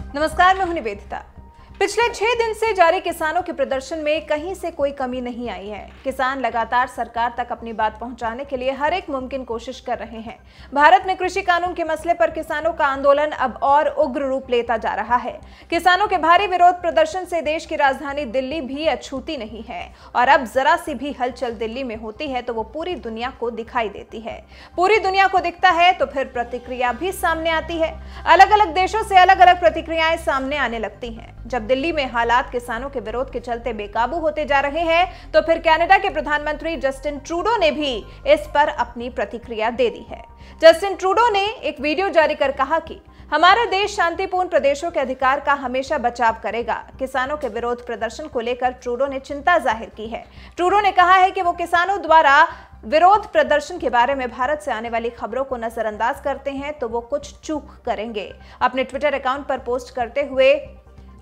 नमस्कार, मैं हूं निवेदिता। पिछले 6 दिन से जारी किसानों के प्रदर्शन में कहीं से कोई कमी नहीं आई है। किसान लगातार सरकार तक अपनी बात पहुंचाने के लिए हर एक मुमकिन कोशिश कर रहे हैं। भारत में कृषि कानून के मसले पर किसानों का आंदोलन अब और उग्र रूप लेता जा रहा है। किसानों के भारी विरोध प्रदर्शन से देश की राजधानी दिल्ली भी अछूती नहीं है और अब जरा सी भी हलचल दिल्ली में होती है तो वो पूरी दुनिया को दिखाई देती है। पूरी दुनिया को दिखता है तो फिर प्रतिक्रिया भी सामने आती है। अलग अलग देशों से अलग अलग प्रतिक्रियाएं सामने आने लगती हैं। जब दिल्ली में हालात किसानों के विरोध के चलते बेकाबू होते जा रहे हैं तो फिर कनाडा के प्रधानमंत्री जस्टिन ट्रूडो ने भी इस पर अपनी प्रतिक्रिया दे दी है। जस्टिन ट्रूडो ने एक वीडियो जारी कर कहा कि हमारा देश शांतिपूर्ण प्रदेशों के अधिकार का हमेशा बचाव करेगा। किसानों के विरोध प्रदर्शन को लेकर ट्रूडो ने चिंता जाहिर की है। ट्रूडो ने कहा है कि वो किसानों द्वारा विरोध प्रदर्शन के बारे में भारत से आने वाली खबरों को नजरअंदाज करते हैं तो वो कुछ चूक करेंगे। अपने ट्विटर अकाउंट पर पोस्ट करते हुए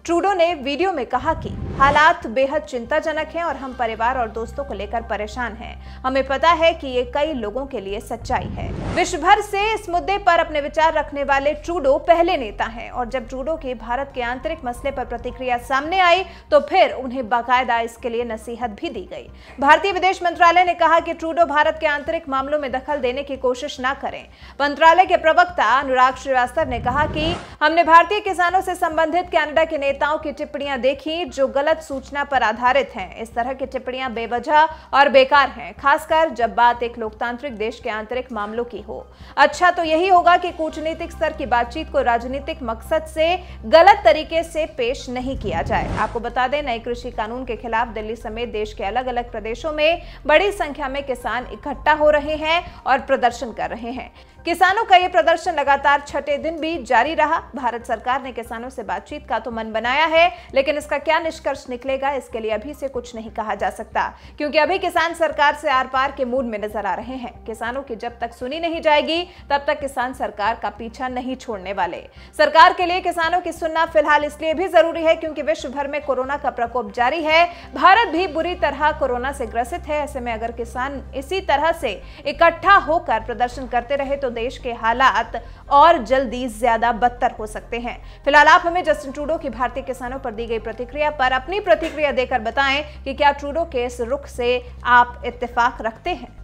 ट्रूडो ने वीडियो में कहा कि हालात बेहद चिंताजनक हैं और हम परिवार और दोस्तों को लेकर परेशान हैं। हमें पता है कि ये कई लोगों के लिए सच्चाई है। विश्व भर से इस मुद्दे पर अपने विचार रखने वाले ट्रूडो पहले नेता हैं और जब ट्रूडो की भारत के आंतरिक मसले पर प्रतिक्रिया सामने आई तो फिर उन्हें बाकायदा इसके लिए नसीहत भी दी गई। भारतीय विदेश मंत्रालय ने कहा कि ट्रूडो भारत के आंतरिक मामलों में दखल देने की कोशिश न करें। मंत्रालय के प्रवक्ता अनुराग श्रीवास्तव ने कहा कि हमने भारतीय किसानों से संबंधित कनाडा के नेताओं की टिप्पणियां देखी जो गलत सूचना पर आधारित हैं। इस तरह की टिप्पणियां बेवजह और बेकार हैं, खासकर जब बात एक लोकतांत्रिक देश के आंतरिक मामलों की हो। अच्छा तो यही होगा कि कूटनीतिक स्तर की बातचीत को राजनीतिक मकसद से गलत तरीके से पेश नहीं किया जाए। आपको बता दें, नए कृषि कानून के खिलाफ दिल्ली समेत देश के अलग अलग प्रदेशों में बड़ी संख्या में किसान इकट्ठा हो रहे हैं और प्रदर्शन कर रहे हैं। किसानों का यह प्रदर्शन लगातार 6ठे दिन भी जारी रहा। भारत सरकार ने किसानों से बातचीत का तो मन बनाया है, लेकिन इसका क्या निष्कर्ष निकलेगा इसके लिए अभी से कुछ नहीं कहा जा सकता, क्योंकि अभी किसान सरकार से आर पार के मूड में नजर आ रहे हैं। किसानों की जब तक सुनी नहीं जाएगी तब तक किसान सरकार का पीछा नहीं छोड़ने वाले। सरकार के लिए किसानों की सुनना फिलहाल इसलिए भी जरूरी है क्योंकि विश्व भर में कोरोना का प्रकोप जारी है। भारत भी बुरी तरह कोरोना से ग्रसित है। ऐसे में अगर किसान इसी तरह से इकट्ठा होकर प्रदर्शन करते रहे तो देश के हालात और जल्दी ज्यादा बदतर हो सकते हैं। फिलहाल आप हमें जस्टिन ट्रूडो की भारतीय किसानों पर दी गई प्रतिक्रिया पर अपनी प्रतिक्रिया देकर बताएं कि क्या ट्रूडो के इस रुख से आप इत्तेफाक रखते हैं।